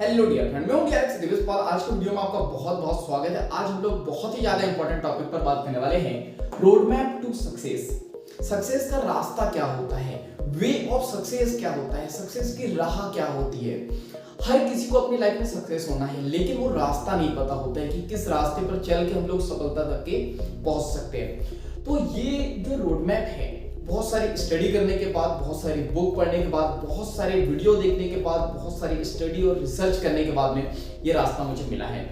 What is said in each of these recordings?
Hello dear friend, मैं हूं DRX दिवेशपाल। आज के वीडियो में आपका बहुत बहुत स्वागत है। आज हम लोग बहुत ही ज्यादा इंपॉर्टेंट टॉपिक पर बात करने वाले हैं, road map to success. Success का रास्ता क्या होता है, वे ऑफ सक्सेस क्या होता है, सक्सेस की राह क्या होती है। हर किसी को अपनी लाइफ में सक्सेस होना है, लेकिन वो रास्ता नहीं पता होता है कि किस रास्ते पर चल के हम लोग सफलता तक के पहुंच सकते हैं। तो ये जो रोड मैप है, बहुत सारी स्टडी करने के बाद, बहुत सारी बुक पढ़ने के बाद, बहुत सारे वीडियो देखने के बाद, बहुत सारी स्टडी और रिसर्च करने के बाद में ये रास्ता मुझे मिला है।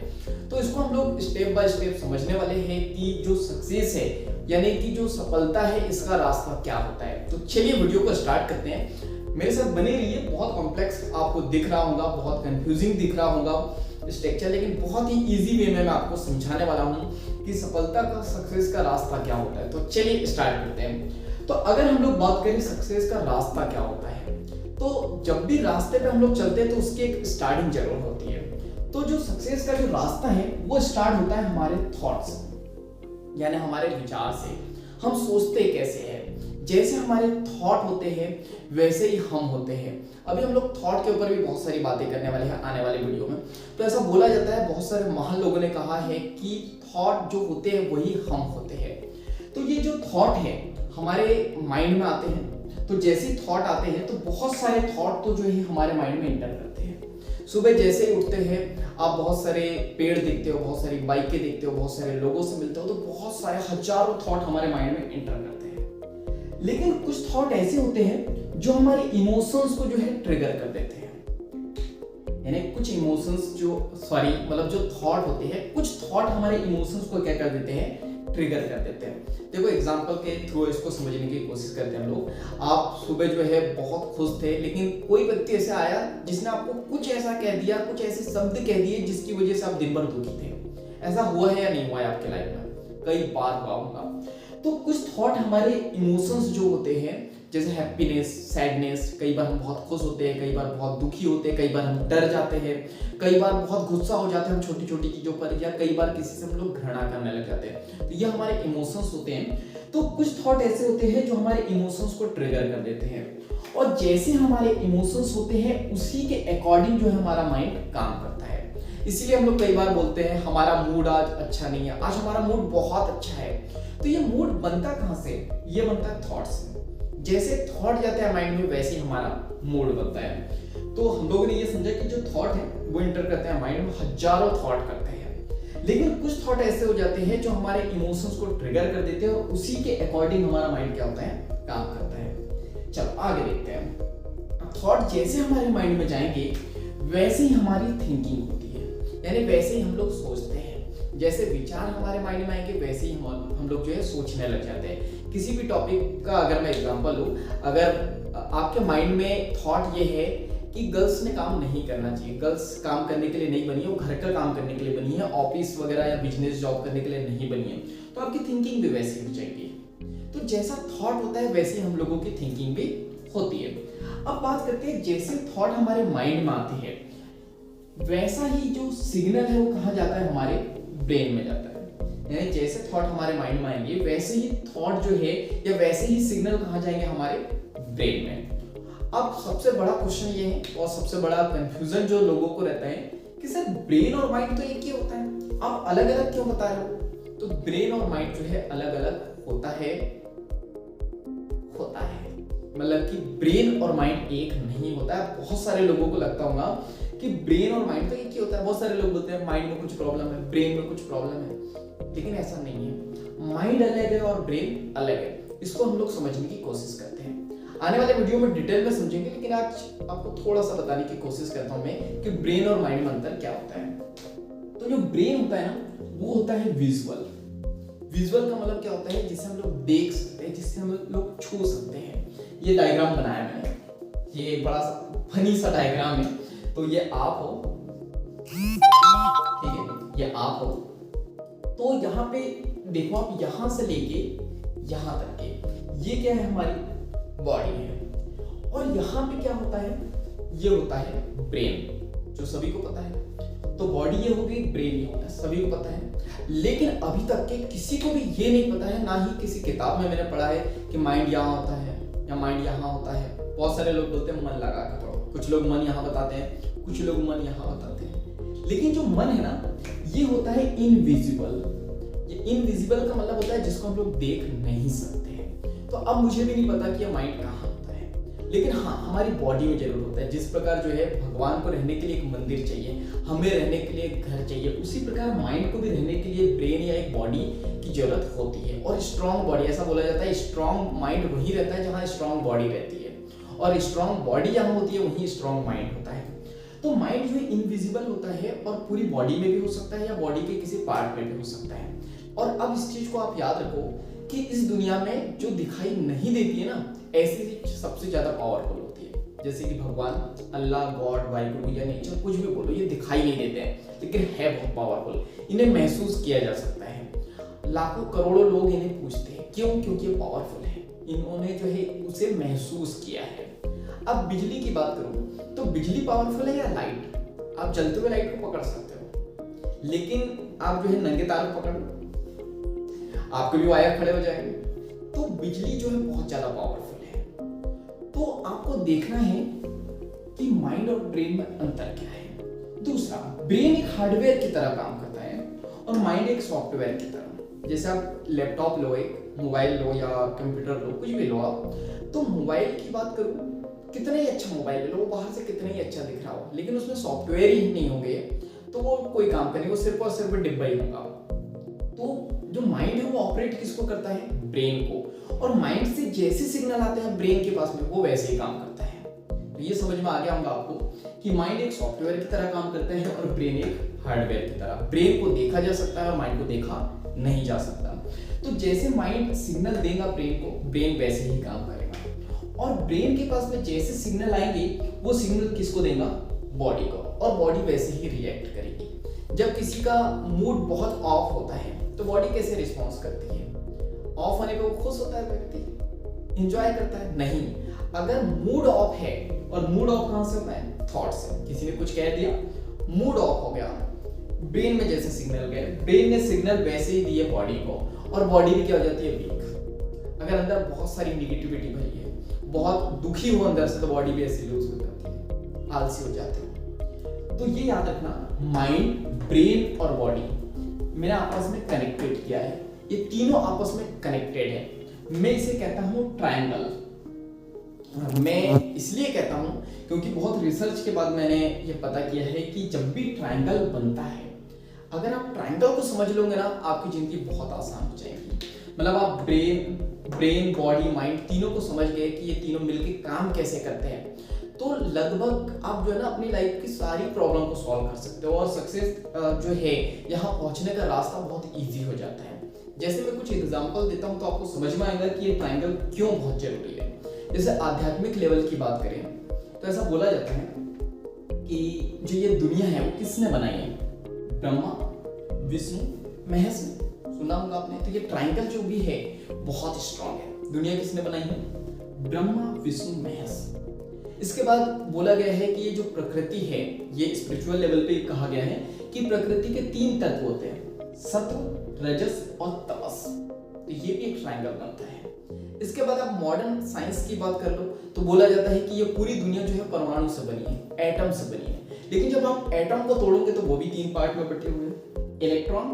तो इसको हम लोग स्टेप बाय स्टेप समझने वाले हैं कि जो सक्सेस है यानी कि जो सफलता है, इसका रास्ता क्या होता है। तो चलिए वीडियो को स्टार्ट करते हैं, मेरे साथ बने रहिए। बहुत कॉम्प्लेक्स आपको दिख रहा होगा, बहुत कंफ्यूजिंग दिख रहा होगा स्ट्रक्चर, लेकिन बहुत ही इजी वे में मैं आपको समझाने वाला हूँ कि सफलता का, सक्सेस का रास्ता क्या होता है। तो चलिए स्टार्ट करते हैं। तो अगर हम लोग बात करें सक्सेस का रास्ता क्या होता है, तो जब भी रास्ते पे हम लोग चलते हैं तो उसकी एक स्टार्टिंग जरूर होती है। तो जो सक्सेस का जो रास्ता है वो स्टार्ट होता है हमारे थॉट्स, यानी हमारे विचार से। हम सोचते कैसे हैं, जैसे हमारे थॉट होते हैं वैसे ही हम होते हैं। अभी हम लोग थॉट के ऊपर भी बहुत सारी बातें करने वाले हैं आने वाले वीडियो में। तो ऐसा बोला जाता है, बहुत सारे महान लोगों ने कहा है कि थॉट जो होते हैं वही हम होते हैं। तो ये जो थॉट है हमारे माइंड में आते हैं, तो जैसे ही थॉट आते हैं तो बहुत सारे थॉट तो जो है हमारे माइंड में एंटर करते हैं। सुबह जैसे ही उठते हैं आप बहुत सारे पेड़ देखते हो, बहुत सारी बाइकें देखते हो, बहुत सारे लोगों से मिलते हो, तो बहुत सारे हजारों थॉट हमारे माइंड में एंटर करते हैं। लेकिन कुछ थॉट ऐसे होते हैं जो हमारे इमोशंस को जो है ट्रिगर कर देते हैं। यानी कुछ इमोशंस जो थॉट होते हैं, कुछ थॉट हमारे इमोशंस को क्या कर देते हैं, ट्रिगर कर देते हैं। देखो एग्जांपल के थ्रू इसको समझने की कोशिश करते हैं हम लोग। आप सुबह जो है बहुत खुश थे, लेकिन कोई व्यक्ति ऐसा आया जिसने आपको कुछ ऐसा कह दिया, कुछ ऐसे शब्द कह दिए जिसकी वजह से आप दिन भर दुखी थे। ऐसा हुआ है या नहीं हुआ है आपके लाइफ में? कई बार हुआ होगा। तो कुछ थॉट हमारे इमोशंस जो होते हैं, जैसे हैप्पीनेस, सैडनेस, कई बार हम बहुत खुश होते हैं, कई बार बहुत दुखी होते हैं, कई बार हम डर जाते हैं, कई बार बहुत गुस्सा हो जाते हैं हम छोटी छोटी चीजों पर, या कई बार किसी से हम लोग घृणा करने लग जाते हैं। तो ये हमारे इमोशंस होते हैं। तो कुछ थॉट ऐसे होते हैं जो हमारे इमोशंस को ट्रिगर कर देते हैं, और जैसे हमारे इमोशंस होते हैं उसी के अकॉर्डिंग जो है हमारा माइंड काम करता है। इसीलिए हम लोग कई बार बोलते हैं हमारा मूड आज अच्छा नहीं है, आज हमारा मूड बहुत अच्छा है। तो ये मूड बनता कहाँ से? ये बनता है थॉट से। जैसे थॉट जाते हैं माइंड में, वैसे ही हमारा मूड बनता है। तो हम लोगों ने ये समझा कि जो थॉट है वो इंटर करते हैं माइंड में, हजारों थॉट करते हैं। लेकिन कुछ थॉट ऐसे हो जाते हैं जो हमारे इमोशंस को ट्रिगर कर देते हैं, और उसी के अकॉर्डिंग हमारा माइंड क्या होता है, काम करता है। चलो आगे देखते हैं। थॉट जैसे हमारे माइंड में जाएंगे वैसे ही हमारी थिंकिंग होती है, यानी वैसे ही हम लोग सोचते हैं। जैसे विचार हमारे माइंड में आएंगे वैसे ही हम लोग जो है सोचने लग जाते हैं। किसी भी टॉपिक का अगर मैं एग्जांपल लूं, अगर आपके माइंड में थॉट ये है कि गर्ल्स ने काम नहीं करना चाहिए, गर्ल्स काम करने के लिए नहीं बनी है, वो घर का काम करने के लिए बनी है, ऑफिस वगैरह या बिजनेस जॉब करने के लिए नहीं बनी है, तो आपकी थिंकिंग भी वैसी हो जाएगी। तो जैसा थॉट होता है वैसे हम लोगों की थिंकिंग भी होती है। अब बात करते हैं, जैसे थॉट हमारे माइंड में आती है वैसा ही जो सिग्नल है वो कहाँ जाता है, हमारे ब्रेन में जाता है। यानी जैसे थॉट हमारे माइंड में आएंगे वैसे ही थॉट जो है या वैसे ही सिग्नल कहाँ जाएंगे, हमारे ब्रेन में। अब सबसे बड़ा क्वेश्चन ये है, और सबसे बड़ा कंफ्यूजन जो लोगों को रहता है कि सर ब्रेन और माइंड तो एक ही होता है, आप अलग अलग क्यों बता रहे हो? तो ब्रेन और माइंड जो है अलग अलग होता है। मतलब कि ब्रेन और माइंड एक नहीं होता है। बहुत सारे लोगों को लगता होगा कि ब्रेन और माइंड तो एक ही होता है। बहुत सारे लोग बोलते हैं माइंड में कुछ प्रॉब्लम है, ब्रेन में कुछ प्रॉब्लम है, लेकिन ऐसा नहीं है। माइंड अलग है और ब्रेन अलग है। इसको हम लोग समझने की कोशिश करते हैं, आने वाले वीडियो में डिटेल में समझेंगे, लेकिन आज आपको थोड़ा सा बताने की कोशिश करता हूं मैं कि ब्रेन और माइंड में अंतर क्या होता है। तो जो ब्रेन होता है ना, वो होता है विजुअल। विजुअल का मतलब क्या होता है, जिसे हम लोग देख सकते हैं, जिससे हम लोग छू सकते हैं। ये डायग्राम बनाया मैंने, ये बड़ा सा फनी सा डायग्राम है। तो ये आप हो, ठीक है, ये आप हो। तो यहाँ पे देखो, आप यहाँ से लेके यहाँ तक के, ये क्या है, हमारी बॉडी है। और यहाँ पे क्या होता है, ये होता है ब्रेन, जो सभी को पता है। तो बॉडी ये हो गई, ब्रेन ये होता है, सभी को पता है। लेकिन अभी तक के किसी को भी ये नहीं पता है, ना ही किसी किताब में मैंने पढ़ा है कि माइंड यहाँ होता है या माइंड यहाँ होता है। बहुत सारे लोग बोलते हैं मन लगा के पढ़ो, कुछ लोग मन यहाँ बताते हैं, कुछ लोग मन यहाँ बताते हैं, लेकिन जो मन है ना ये होता है इनविजिबल। ये इनविजिबल का मतलब होता है जिसको हम लोग देख नहीं सकते हैं। तो अब मुझे भी नहीं पता कि ये माइंड कहाँ होता है, लेकिन हाँ हमारी बॉडी में जरूर होता है। जिस प्रकार जो है भगवान को रहने के लिए एक मंदिर चाहिए, हमें रहने के लिए एक घर चाहिए, उसी प्रकार माइंड को भी रहने के लिए ब्रेन या एक बॉडी की जरूरत होती है। और स्ट्रॉन्ग बॉडी, ऐसा बोला जाता है स्ट्रॉन्ग माइंड वही रहता है जहाँ स्ट्रॉन्ग बॉडी रहती है, और स्ट्रॉन्ग बॉडी जहाँ होती है वहीं स्ट्रॉन्ग माइंड होता है। तो माइंड जो है इनविजिबल होता है और पूरी बॉडी में भी हो सकता है या बॉडी के किसी पार्ट में भी हो सकता है। और अब इस चीज को आप याद रखो कि इस दुनिया में जो दिखाई नहीं देती है ना, ऐसी चीज सबसे ज्यादा पावरफुल होती है। जैसे कि भगवान, अल्लाह, गॉड, वाहिगुरु या नेचर, कुछ भी बोलो, ये दिखाई नहीं देते हैं लेकिन है बहुत पावरफुल। इन्हें महसूस किया जा सकता है। लाखों करोड़ों लोग इन्हें पूछते हैं, क्यों? क्योंकि ये पावरफुल है, इन्होंने जो है उसे महसूस किया है। अब बिजली की बात करूं तो बिजली पावरफुल है या लाइट? आप जलते हुए लाइट को पकड़ सकते हो, लेकिन आप जो है नंगे तार को पकड़ लो, आपके भी वायर खड़े हो जाएंगे। तो बिजली जो है बहुत ज्यादा पावरफुल है। तो आपको देखना है कि माइंड और ब्रेन में अंतर क्या है। दूसरा, ब्रेन एक हार्डवेयर की तरह काम करता है और माइंड एक सॉफ्टवेयर की तरह। जैसे आप लैपटॉप लो, एक मोबाइल लो या कंप्यूटर लो, कुछ भी लो आप, तो मोबाइल की बात करूं, कितना ही अच्छा मोबाइल लो, वो बाहर से कितना ही अच्छा दिख रहा हो, लेकिन उसमें सॉफ्टवेयर ही नहीं होंगे तो वो कोई काम करेंगे, वो सिर्फ और सिर्फ डिब्बा ही होगा। तो जो माइंड है वो ऑपरेट किसको करता है? ब्रेन को। और माइंड से जैसे सिग्नल आते हैं ब्रेन के पास में, वो वैसे ही काम करता है। तो ये समझ में आ गया होगा आपको कि माइंड एक सॉफ्टवेयर की तरह काम करता है और ब्रेन एक हार्डवेयर की तरह। ब्रेन को देखा जा सकता है और माइंड को देखा नहीं जा सकता। तो जैसे माइंड सिग्नल देगा ब्रेन को, ब्रेन वैसे ही काम करेगा। और ब्रेन के पास में जैसे सिग्नल आएंगे, वो सिग्नल किसको देगा? बॉडी को, और बॉडी वैसे ही रिएक्ट करेगी। जब किसी का मूड बहुत ऑफ होता है तो बॉडी कैसे रिस्पॉन्स करती है? ऑफ होने पे वो खुश होता है व्यक्ति, एंजॉय करता है? नहीं। अगर मूड ऑफ है, और मूड ऑफ कहां से होता है? थॉट से। किसी ने कुछ कह दिया, मूड ऑफ हो गया, ब्रेन में जैसे सिग्नल गए, ब्रेन ने सिग्नल वैसे ही दिए बॉडी को, और बॉडी भी क्या हो जाती है? वीक। अगर अंदर बहुत सारी निगेटिविटी भरी है, बहुत दुखी हो अंदर से, तो बॉडी भी ऐसी लूज हो जाती है, आलसी हो जाते हैं। तो ये याद रखना, माइंड, ब्रेन और बॉडी मैंने आपस में कनेक्टेड किया है। ये तीनों आपस में कनेक्टेड है। मैं इसे कहता हूं ट्रायंगल। मैं इसलिए कहता हूं क्योंकि बहुत रिसर्च के बाद मैंने ये पता किया है कि जब भी ट्रायंगल बनता है, अगर आप ट्रायंगल को समझ लोगे ना, आपकी जिंदगी बहुत आसान हो जाएगी। मतलब आप ब्रेन, बॉडी, माइंड तीनों को समझ गए कि ये तीनों मिलकर काम कैसे करते हैं, तो लगभग आप जो है ना अपनी लाइफ की सारी प्रॉब्लम को सॉल्व कर सकते हो, और सक्सेस जो है यहाँ पहुंचने का रास्ता बहुत इजी हो जाता है। जैसे मैं कुछ एग्जांपल देता हूँ तो आपको समझ में आएगा कि ये ट्रायंगल क्यों बहुत जरूरी है। जैसे आध्यात्मिक लेवल की बात करें तो ऐसा बोला जाता है कि जो ये दुनिया है वो किसने बनाई है? ब्रह्मा, विष्णु, महेश ने। सुना होगा आपने। तो ये ट्रायंगल जो भी है बहुत स्ट्रांग है। दुनिया किसने बनाई है? ब्रह्मा, विष्णु, महेश। इसके बाद बोला गया है कि ये जो प्रकृति है, ये स्पिरिचुअल लेवल पे कहा गया है कि प्रकृति के 3 तत्व होते हैं, सत्व, रजस और तमस। तो ये भी एक ट्रायंगल बनता है। इसके बाद आप मॉडर्न साइंस की बात कर लो तो बोला जाता है कि ये पूरी दुनिया जो है परमाणु से बनी है, एटम से बनी है। लेकिन जब आप एटम को तोड़ोगे तो वो भी 3 पार्ट में बटे हुए हैं, इलेक्ट्रॉन,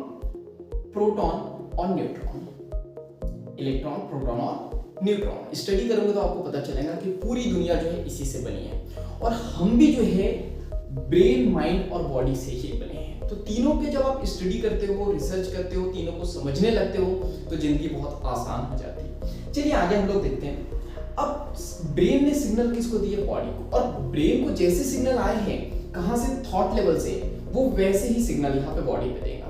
प्रोटॉन और न्यूट्रॉन। इलेक्ट्रॉन, प्रोटॉन और न्यूट्रॉन स्टडी करोगे तो आपको पता चलेगा कि पूरी दुनिया जो है इसी से बनी है। और हम भी जो है ब्रेन, माइंड और बॉडी से ही बने हैं। तो तीनों के जब आप स्टडी करते हो, रिसर्च करते हो, तीनों को समझने लगते हो, तो जिंदगी बहुत आसान हो जाती है। चलिए आगे हम लोग देखते हैं। अब ब्रेन ने सिग्नल किसको दिए? बॉडी को। और ब्रेन को जैसे सिग्नल आए हैं, कहां से? थॉट लेवल से, वो वैसे ही सिग्नल यहाँ पे बॉडी पे देगा।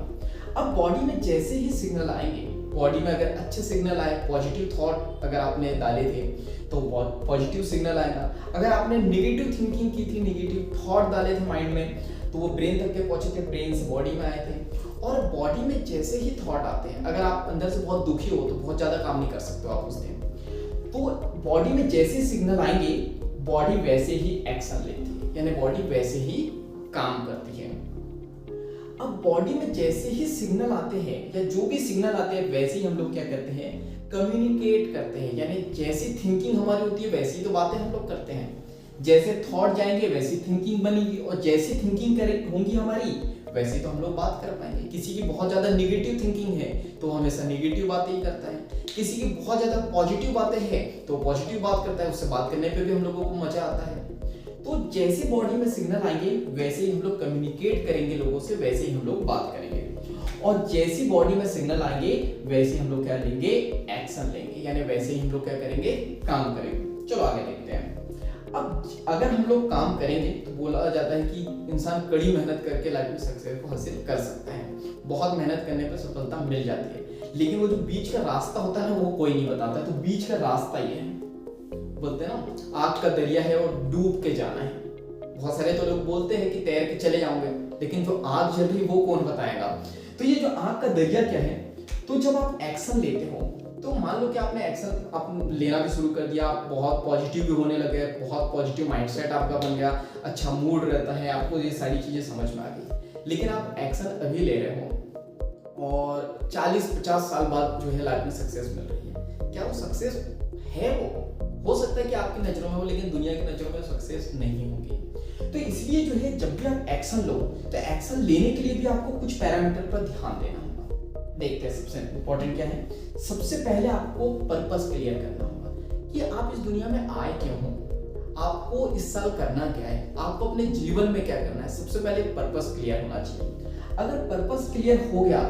अब बॉडी में जैसे ही सिग्नल आएंगे, बॉडी में अगर अच्छे सिग्नल आए, पॉजिटिव थॉट अगर आपने डाले थे तो पॉजिटिव सिग्नल आएगा। अगर आपने नेगेटिव थिंकिंग की थी, नेगेटिव थॉट डाले थे माइंड में, तो वो ब्रेन तक के पहुंचे थे, ब्रेन से बॉडी में आए थे। और बॉडी में जैसे ही थॉट आते हैं, अगर आप अंदर से बहुत दुखी हो तो बहुत ज्यादा काम नहीं कर सकते हो आप उस दिन, तो बॉडी में जैसे सिग्नल आएंगे, बॉडी वैसे ही एक्शन लेती है, यानी बॉडी वैसे ही काम करती है। अब बॉडी में जैसे ही सिग्नल आते हैं, या जो भी सिग्नल आते हैं, वैसे ही हम लोग क्या करते हैं? कम्युनिकेट करते हैं। यानी जैसी थिंकिंग हमारी होती है वैसी तो बातें हम लोग करते हैं। जैसे थॉट जाएंगे वैसी थिंकिंग बनेगी, और जैसी थिंकिंग होंगी हमारी वैसे तो हम लोग बात कर पाएंगे। किसी की बहुत ज़्यादा निगेटिव थिंकिंग है तो हमेशा निगेटिव बातें ही करता है, किसी की बहुत ज़्यादा पॉजिटिव बातें हैं तो पॉजिटिव बात करता है, उससे बात करने पे भी हम लोगों को मजा आता है। तो जैसे बॉडी में सिग्नल आएंगे वैसे ही हम लोग कम्युनिकेट करेंगे लोगों से, वैसे ही हम लोग बात करेंगे, और जैसी बॉडी में सिग्नल आएंगे वैसे ही हम लोग क्या लेंगे, एक्शन लेंगे, यानी वैसे ही हम लोग क्या करेंगे, काम करेंगे। चलो आगे देखते हैं। अब अगर हम लोग काम करेंगे तो बोला जाता है कि इंसान कड़ी मेहनत करके लाइफ में सक्सेस को हासिल कर सकता है। बहुत मेहनत करने पर सफलता मिल जाती है, लेकिन वो जो बीच का रास्ता होता है ना वो कोई नहीं बताता। तो बीच का रास्ता ये है, बोलते हैं ना आग का दरिया है और डूब के जाना है। बहुत सारे तो लोग बोलते हैं कि तैर के चले जाओगे, लेकिन जो आग जल रही वो कौन बताएगा। तो ये जो आग का दरिया क्या है, तो जब आप एक्शन लेते हो तो मान लो कि आपने एक्शन आप लेना भी शुरू कर दिया, आप बहुत पॉजिटिव भी होने लगे, बहुत पॉजिटिव माइंडसेट आपका बन गया, अच्छा मूड रहता है, आपको ये सारी चीज़ें समझ में आ गई, लेकिन आप एक्शन अभी ले रहे हो और 40-50 साल बाद जो है लाइफ में सक्सेस मिल रही है, क्या वो सक्सेस है? वो हो सकता है कि आपकी नज़रों में हो, लेकिन दुनिया की नज़रों में सक्सेस नहीं होगी। तो इसलिए जो है जब भी आप एक्शन लो तो एक्शन लेने के लिए भी आपको कुछ पैरामीटर पर ध्यान देना होगा। देखते हैं सबसे इंपॉर्टेंट क्या है। सबसे पहले आपको पर्पस क्लियर करना होगा कि आप इस दुनिया में आए क्यों हो, आपको इस साल करना क्या है, आपको अपने जीवन में क्या करना है। सबसे पहले पर्पस क्लियर होना चाहिए। अगर पर्पस क्लियर हो गया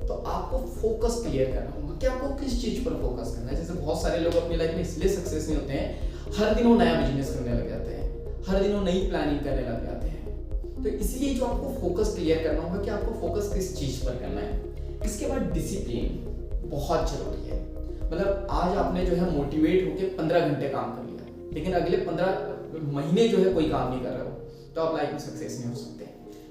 तो आपको फोकस क्लियर करना होगा कि आपको किस चीज पर फोकस करना है। जैसे बहुत सारे लोग अपनी लाइफ में इसलिए सक्सेस नहीं होते हैं, हर दिन वो नया बिजनेस करने लग जाते हैं, हर दिन वो नई प्लानिंग करने लग जाते हैं। तो इसलिए जो आपको फोकस क्लियर करना होगा कि आपको फोकस किस चीज पर करना है। इसके बाद डिसिप्लिन बहुत जरूरी है। मतलब आज आपने जो है मोटिवेट होकर 15 घंटे काम कर लिया, लेकिन अगले 15 महीने जो है कोई काम नहीं कर रहे हो, तो आप लाइफ में सक्सेस नहीं हो सकते।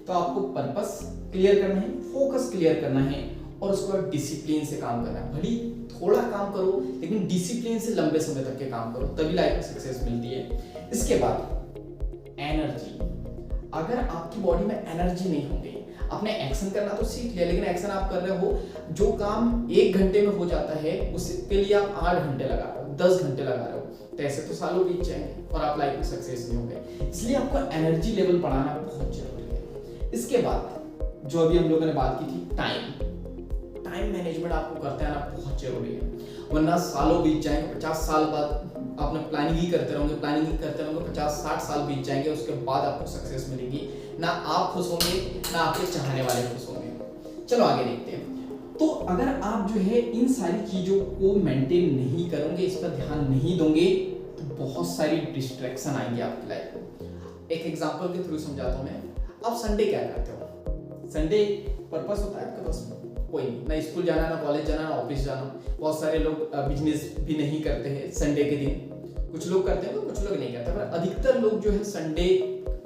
तो आपको पर्पस क्लियर करना है, फोकस क्लियर करना है, और उसके बाद डिसिप्लिन से काम करना है। भली थोड़ा काम करो लेकिन डिसिप्लिन से लंबे समय तक के काम करो, तभी लाइफ में सक्सेस मिलती है। इसके बाद एनर्जी। अगर आपकी बॉडी में एनर्जी नहीं होगी, आपने एक्शन करना तो सीख लिया, लेकिन एक्शन आप कर रहे हो, जो काम 1 घंटे में हो जाता है उसके लिए आप 8 घंटे लगा रहे हो, 10 घंटे लगा रहे हो, तो ऐसे तो सालों बीत जाएंगे और आप लाइफ में सक्सेस नहीं होंगे। इसलिए आपको एनर्जी लेवल बढ़ाना बहुत जरूरी है। इसके बाद जो अभी हम लोगों ने बात की थी, टाइम मैनेजमेंट आपको करते रहना बहुत जरूरी है, वरना सालों बीत जाएंगे। 50 साल बाद आपने प्लानिंग ही करते रहोगे 50-60 साल बीत जाएंगे, उसके बाद आपको सक्सेस मिलेगी। ना आप खुश होंगे ना आपके चाहने वाले खुश होंगे। चलो आगे देखते हैं। तो अगर आप जो है इन सारी चीजों को मेंटेन नहीं करोगे, इस पर ध्यान नहीं दोगे, तो बहुत सारी डिस्ट्रैक्शन आएंगे आपकी लाइफ में। एक एग्जांपल के थ्रू समझाता हूं मैं। आप संडे क्या करते हो? संडे पर्पस होता है आपके पास? कोई नहीं, ना स्कूल जाना, ना कॉलेज जाना, ना ऑफिस जाना। बहुत सारे लोग बिजनेस भी नहीं करते हैं संडे के दिन, कुछ लोग करते हैं कुछ लोग नहीं करते, पर अधिकतर लोग जो है संडे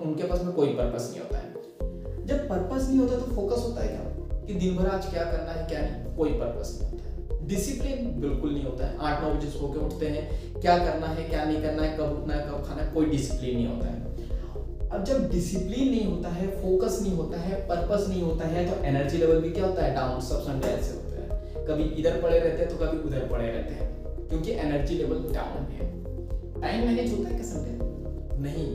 उनके पास में कोई पर्पस नहीं होता है। जब पर्पस नहीं होता तो फोकस होता है क्या कि दिन भर आज क्या करना है क्या नहीं, कोई पर्पस नहीं होता है। डिसिप्लिन बिल्कुल नहीं होता है। 8-9 बजे सो के उठते हैं, क्या करना है क्या नहीं करना है, कब उठना है कब खाना है, कोई डिसिप्लिन नहीं होता है। अब जब डिसिप्लिन नहीं होता है, फोकस नहीं होता है, पर्पस नहीं होता है, तो एनर्जी लेवल भी क्या होता है, डाउन। सब संडे ऐसे होते हैं, कभी इधर पड़े रहते हैं तो कभी उधर पड़े रहते हैं, क्योंकि एनर्जी लेवल डाउन है। टाइम मैनेज होता है क्या संडे? नहीं।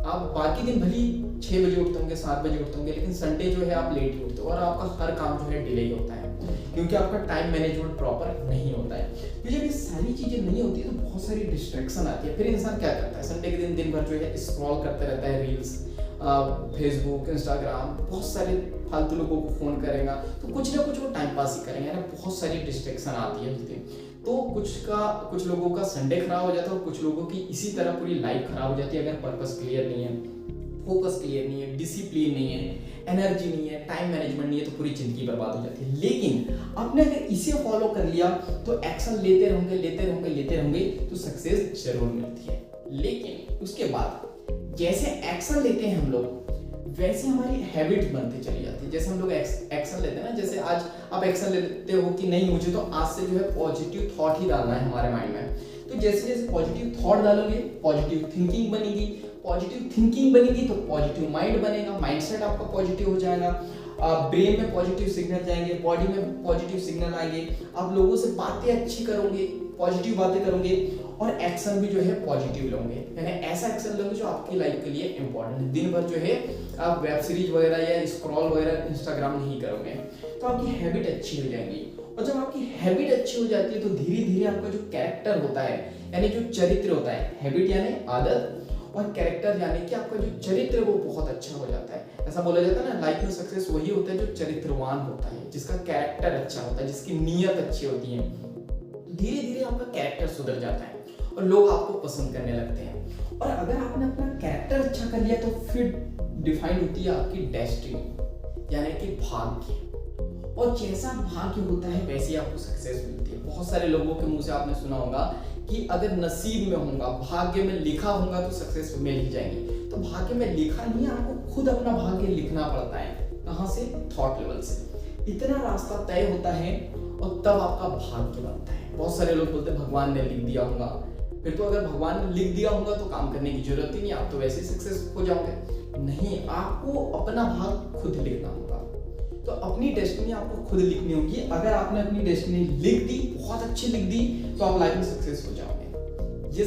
आप बाकी दिन भली 6 बजे उठते होंगे, 7 बजे उठते होंगे, लेकिन संडे जो है आप लेट ही उठते हो और आपका हर काम जो है डिले ही होता है, क्योंकि आपका टाइम मैनेजमेंट प्रॉपर नहीं होता है। तो जब ये सारी चीजें नहीं होती तो बहुत सारी डिस्ट्रैक्शन आती है। फिर इंसान क्या करता है, संडे के दिन भर जो है स्क्रॉल करते रहता है, रील्स, फेसबुक, इंस्टाग्राम, बहुत सारे फालतू लोगों को फोन करेगा, तो कुछ ना कुछ वो टाइम पास ही करेंगे ना। बहुत सारी डिस्ट्रैक्शन आती है उस दिन। तो कुछ लोगों का संडे खराब हो जाता है और कुछ लोगों की इसी तरह पूरी लाइफ खराब हो जाती है अगर पर्पस क्लियर नहीं है, फोकस क्लियर नहीं है, डिसिप्लिन नहीं है, एनर्जी नहीं है, टाइम मैनेजमेंट नहीं है, तो पूरी जिंदगी बर्बाद हो जाती है। लेकिन आपने अगर इसे फॉलो कर लिया तो एक्शन लेते रहोगे तो सक्सेस जरूर मिलती है। लेकिन उसके बाद जैसे एक्शन लेते हैं हम लोग, वैसे हमारी हैबिट बनती चली जाती है। जैसे हम लोग एक्शन लेते हैं ना, जैसे आज आप एक्शन लेते हो कि नहीं मुझे तो आज से जो है पॉजिटिव थॉट ही डालना है हमारे माइंड में, तो जैसे जैसे पॉजिटिव थॉट डालोगे पॉजिटिव थिंकिंग बनेगी, पॉजिटिव थिंकिंग बनेगी तो पॉजिटिव माइंड बनेगा, माइंडसेट आपका पॉजिटिव हो जाएगा, ब्रेन में पॉजिटिव सिग्नल जाएंगे, बॉडी में पॉजिटिव सिग्नल आएंगे, आप लोगों से बातें अच्छी करोगे, पॉजिटिव बातें करोगे, और एक्शन भी जो है पॉजिटिव लोगे, यानी ऐसा एक्शन लोगे जो आपकी लाइफ के लिए इंपॉर्टेंट है। दिन भर जो है आप वेब सीरीज वगैरह या स्क्रॉल वगैरह इंस्टाग्राम नहीं करोगे तो आपकी हैबिट अच्छी हो जाएगी। और जब आपकी हैबिट अच्छी हो जाती है तो धीरे धीरे आपका जो कैरेक्टर होता है, यानी जो चरित्र होता है, हैबिट यानी आदत और कैरेक्टर यानी कि आपका जो चरित्र है वो बहुत अच्छा हो जाता है। ऐसा बोला जाता है ना, लाइफ में सक्सेस वही होता है जो चरित्रवान होता है, जिसका कैरेक्टर अच्छा होता है, जिसकी नीयत अच्छी होती है। धीरे धीरे आपका कैरेक्टर सुधर जाता है और लोग आपको पसंद करने लगते हैं। और अगर आपने अपना कैरेक्टर अच्छा कर लिया तो फिर डिफाइन होती है आपकी डेस्टिनी, यानी कि भाग्य। और जैसा भाग्य होता है वैसी आपको सक्सेस मिलती है। बहुत सारे लोगों के मुंह से आपने सुना होगा कि अगर नसीब में होगा, भाग्य में लिखा होगा तो सक्सेस मिल ही जाएगी। तो भाग्य में लिखा नहीं है, आपको खुद अपना भाग्य लिखना पड़ता है। कहाँ से? थॉट लेवल से। इतना रास्ता तय होता है और तब आपका भाग्य बनता है। बहुत सारे लोग बोलते हैं भगवान ने लिख दिया होगा। फिर तो अगर भगवान ने लिख दिया होगा तो काम करने की जरूरत ही नहीं, आप तो वैसे ही सक्सेस हो जाओगे। नहीं, आपको अपना भाग खुद लिखना होगा। तो अपनी डेस्टिनी आपको खुद लिखनी होगी। अगर आपने अपनी डेस्टिनी लिख दी, बहुत अच्छी लिख दी, तो आप लाइफ में सक्सेस हो जाओगे। ये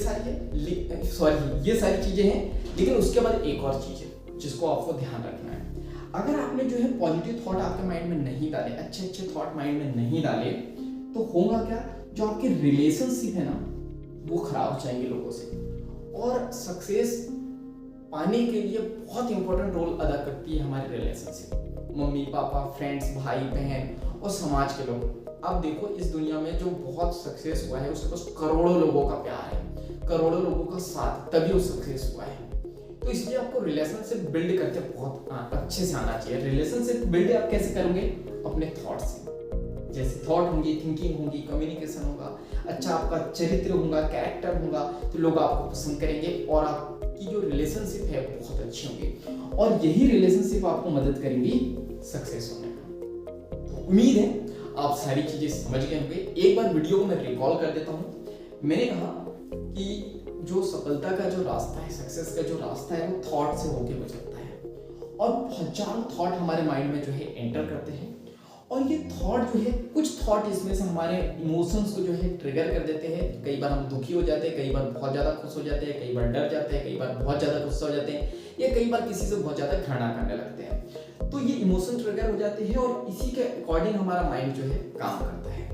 सारी चीजें हैं। लेकिन उसके बाद एक और चीज है जिसको आपको ध्यान रखना है। अगर आपने जो है पॉजिटिव थॉट आपके माइंड में नहीं डाले, अच्छे थॉट माइंड में नहीं डाले, तो होगा क्या? जो आपके रिलेशनशिप है ना वो खराब हो जाएंगे लोगों से। और सक्सेस पाने के लिए बहुत इंपॉर्टेंट रोल अदा करती है हमारी रिलेशनशिप। मम्मी पापा, फ्रेंड्स, भाई बहन और समाज के लोग। अब देखो इस दुनिया में जो बहुत सक्सेस हुआ है उसके पास करोड़ों लोगों का प्यार है, करोड़ों लोगों का साथ, तभी वो सक्सेस हुआ है। तो इसलिए आपको रिलेशनशिप बिल्ड करते बहुत अच्छे से आना चाहिए। रिलेशनशिप बिल्ड आप कैसे करोगे? अपने थॉट से। जैसे थॉट होंगी, थिंकिंग होगी, कम्युनिकेशन होगा, अच्छा आपका चरित्र होगा, कैरेक्टर होगा, तो लोग आपको पसंद करेंगे और आपकी जो रिलेशनशिप है बहुत अच्छी होंगी। और यही रिलेशनशिप आपको मदद करेंगी सक्सेस होने में। उम्मीद है आप सारी चीजें समझ गए होंगे। एक बार वीडियो को मैं रिकॉल कर देता हूँ। मैंने कहा कि जो सफलता का जो रास्ता है, सक्सेस का जो रास्ता है, वो थॉट से होके गुजरता है। और हजारों थॉट हमारे माइंड में जो है एंटर करते हैं। और ये थॉट जो है, कुछ थॉट इसमें से हमारे इमोशंस को जो है ट्रिगर कर देते हैं। कई बार हम दुखी हो जाते हैं, कई बार बहुत ज्यादा खुश हो जाते हैं, कई बार डर जाते हैं, कई बार बहुत ज्यादा गुस्सा हो जाते हैं, या कई बार किसी से बहुत ज्यादा घृणा करने लगते हैं। तो ये इमोशन ट्रिगर हो जाते हैं और इसी के अकॉर्डिंग हमारा माइंड जो है काम करता है।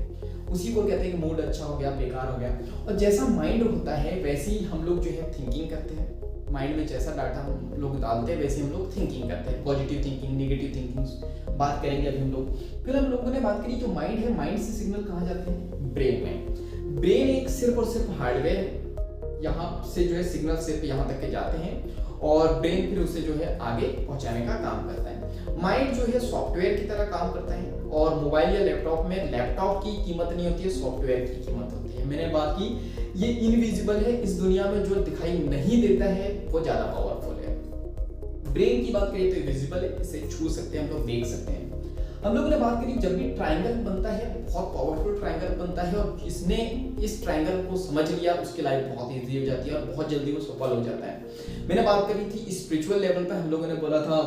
उसी को कहते हैं कि मूड अच्छा हो गया, बेकार हो गया। और जैसा माइंड होता है वैसे ही हम लोग जो है थिंकिंग करते हैं। माइंड में जैसा डाटा हम लोग डालते हैं वैसे हम लोग थिंकिंग करते हैं। पॉजिटिव थिंकिंग, नेगेटिव थिंकिंग बात करेंगे अभी हम लोग। फिर हम लोगों ने बात करी जो माइंड है, माइंड से सिग्नल कहाँ जाते हैं? ब्रेन में। ब्रेन एक सिर्फ और सिर्फ हार्डवेयर है। यहाँ से जो है सिग्नल सिर्फ यहाँ तक के जाते हैं और ब्रेन फिर उसे जो है आगे पहुंचाने का काम करता है। माइंड जो है सॉफ्टवेयर की तरह काम करता है। और मोबाइल या लैपटॉप में लैपटॉप की कीमत नहीं होती है, सॉफ्टवेयर की कीमत होती है। मैंने बात की, ये इनविजिबल है। इस दुनिया में जो दिखाई नहीं देता है वो ज्यादा पावरफुल है। ब्रेन की बात करें तो विजिबल है, इसे छू सकते हैं, हम लोग देख सकते हैं। हम लोगों ने बात करी जब भी ट्रायंगल बनता है, बहुत पावरफुल ट्रायंगल बनता है और जिसने इस ट्रायंगल को समझ लिया उसकी लाइफ बहुत इजी हो जाती है और बहुत जल्दी वो सफल हो जाता है। मैंने बात करी थी स्पिरिचुअल लेवल पे, हम लोगों ने बोला था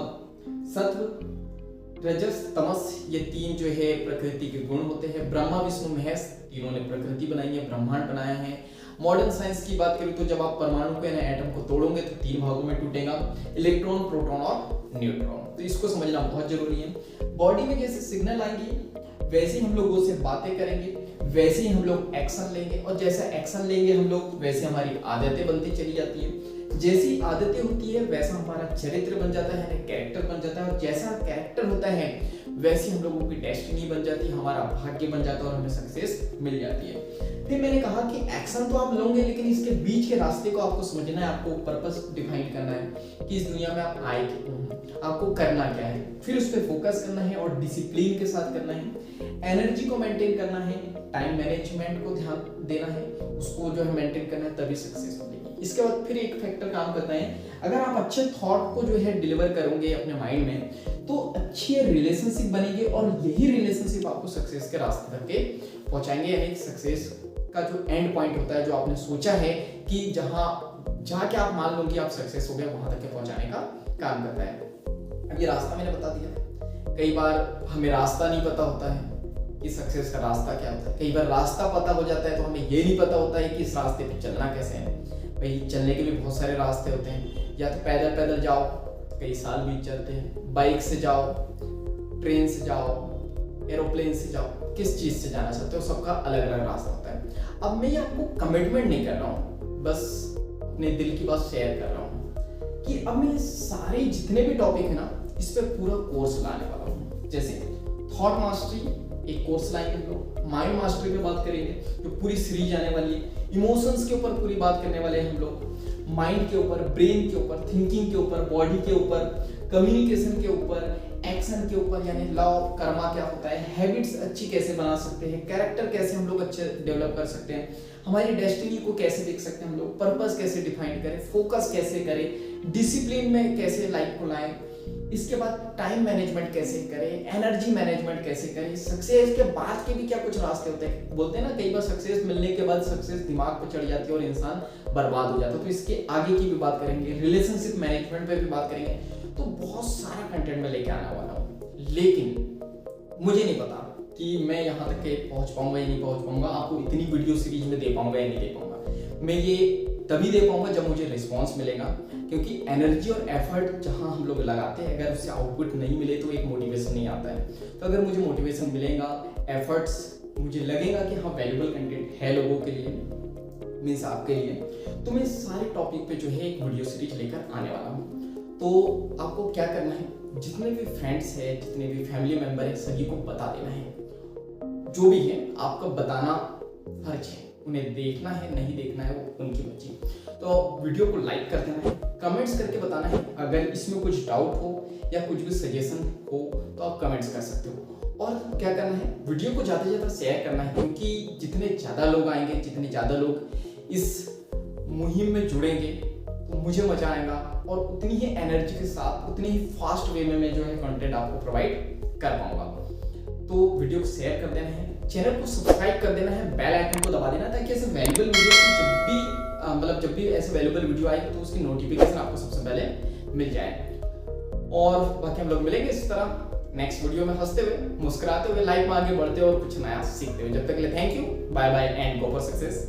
सत्व, रजस, तमस, ये तीन जो है प्रकृति के गुण होते हैं। ब्रह्मा विष्णु महेश तीनों ने प्रकृति बनाई है, ब्रह्मांड बनाया है। मॉडर्न साइंस की बात करें तो जब आप परमाणु को यानी एटम को तोड़ोगे तो तीन भागों में टूटेगा, इलेक्ट्रॉन, प्रोटॉन और न्यूट्रॉन। तो इसको समझना बहुत जरूरी है। बॉडी में जैसे सिग्नल आएंगे वैसे ही हम लोगों से बातें करेंगे, वैसे ही हम लोग एक्शन लेंगे और जैसा एक्शन लेंगे हम लोग वैसे हमारी आदतें बनती चली जाती है। जैसी आदतें होती है वैसा हमारा चरित्र बन जाता है, यानी कैरेक्टर बन जाता है। और जैसा कैरेक्टर होता है वैसी हम लोगों की डेस्टिनी बन जाती है, हमारा भाग्य बन जाता है और हमें सक्सेस मिल जाती है। फिर मैंने कहा कि एक्शन तो आप लोगे लेकिन इसके बीच के रास्ते को आपको समझना है, आपको पर्पस डिफाइन करना है कि इस दुनिया में आप आए क्यों, आपको करना क्या है। फिर उस पर फोकस करना है और डिसिप्लिन के साथ करना है। एनर्जी को मेंटेन करना है, टाइम मैनेजमेंट को ध्यान देना है, उसको जो है मेंटेन करना है, तभी सक्सेस मिलेगी। इसके बाद फिर एक फैक्टर काम करता है, अगर आप अच्छे थॉट को जो है डिलीवर करोगे अपने माइंड में तो अच्छी रिलेशनशिप बनेगी और यही रिलेशनशिप आपको सक्सेस के रास्ते तक के पहुंचाएंगे। यानी सक्सेस का जो एंड पॉइंट होता है, जो आपने सोचा है कि जहां जाके आप मान लो कि आप सक्सेस हो गए, वहां तक के पहुंचाने का काम करता है। अब ये रास्ता मैंने बता दिया। कई बार हमें रास्ता नहीं पता होता है, कि सक्सेस का रास्ता क्या होता है। कई बार रास्ता पता हो जाता है तो हमें ये नहीं पता होता है कि इस रास्ते पे चलना कैसे है। भाई चलने के भी बहुत सारे रास्ते होते हैं, या तो पैदल पैदल जाओ, कई साल बीत जाते हैं, बाइक से जाओ, ट्रेन से जाओ, एरोप्लेन से जाओ, किस चीज़ से जाना चाहते हो, सबका अलग अलग रास्ता होता है। अब मैं ये आपको कमिटमेंट नहीं कर रहा हूँ, बस अपने दिल की बात शेयर कर रहा हूँ कि अब मैं सारे जितने भी टॉपिक है ना, इस पर पूरा कोर्स लाने वाला हूँ। जैसे थॉट मास्टरी एक कोर्स लाएंगे हम लोग, माइंड मास्टरी पे बात करेंगे जो पूरी सीरीज आने वाली है, इमोशंस के ऊपर पूरी बात करने वाले हैं हम लोग, माइंड के ऊपर, ब्रेन के ऊपर, थिंकिंग के ऊपर, बॉडी के ऊपर, कम्युनिकेशन के ऊपर, एक्शन के ऊपर, यानी लॉ ऑफ कर्मा क्या होता है, हैबिट्स अच्छी कैसे बना सकते हैं, कैरेक्टर कैसे हम लोग अच्छे डेवलप कर सकते हैं, हमारी डेस्टिनी को कैसे देख सकते हैं हम लोग, पर्पस कैसे डिफाइन करें, फोकस कैसे करें, डिसिप्लिन में कैसे लाइफ को लाएं, इसके बाद टाइम मैनेजमेंट कैसे करें, एनर्जी मैनेजमेंट कैसे करें, सक्सेस के बाद के भी क्या कुछ रास्ते होते हैं। बोलते हैं ना कई बार सक्सेस मिलने के बाद सक्सेस दिमाग पर चढ़ जाती है और इंसान बर्बाद हो जाता है, तो इसके आगे की भी बात करेंगे, रिलेशनशिप मैनेजमेंट पे भी बात करेंगे। तो बहुत सारा कंटेंट में लेके आने वाला हूँ, लेकिन मुझे नहीं पता कि मैं यहाँ तक पहुँच पाऊंगा या नहीं पहुँच पाऊंगा, आपको इतनी वीडियो सीरीज में दे पाऊंगा या नहीं दे पाऊंगा। मैं ये तभी दे पाऊंगा जब मुझे रिस्पॉन्स मिलेगा, क्योंकि एनर्जी और एफर्ट जहां हम लोग लगाते हैं, अगर उससे आउटपुट नहीं मिले तो एक मोटिवेशन नहीं आता है। तो अगर मुझे मोटिवेशन मिलेगा, एफर्ट्स मुझे लगेगा कि हाँ वैल्यूबल कंटेंट है लोगों के लिए, मीन्स आपके लिए, तो मैं सारे टॉपिक पे जो है एक वीडियो सीरीज लेकर आने वाला हूँ। तो आपको क्या करना है, जितने भी फ्रेंड्स है, जितने भी फैमिली मेम्बर है, सभी को बता देना है। जो भी है आपका बताना फर्ज है, उन्हें देखना है नहीं देखना है वो उनकी मर्जी। तो वीडियो को लाइक कर देना है, कमेंट्स करके बताना है, अगर इसमें कुछ डाउट हो या कुछ भी सजेशन हो तो आप कमेंट्स कर सकते हो। और क्या करना है, वीडियो को ज़्यादा से ज़्यादा शेयर करना है, क्योंकि जितने ज़्यादा लोग आएंगे, जितने ज़्यादा लोग इस मुहिम में जुड़ेंगे तो मुझे मजा आएगा, और उतनी ही एनर्जी के साथ, उतनी ही फास्ट वे में मैं जो है कंटेंट आपको प्रोवाइड कर पाऊंगा। तो वीडियो को शेयर कर देना है, चैनल को सब्सक्राइब कर देना है, बेल आइकन को दबा देना, ताकि ऐसे वैल्यूबल वीडियो जब भी ऐसे वैल्यूबल वीडियो आएगी तो उसकी नोटिफिकेशन आपको सबसे पहले मिल जाए। और बाकी हम लोग मिलेंगे इस तरह नेक्स्ट वीडियो में, हंसते हुए, मुस्कुराते हुए, लाइफ में आगे बढ़ते हुए और कुछ नया सीखते हुए। जब तक के लिए thank you, bye bye and go for success.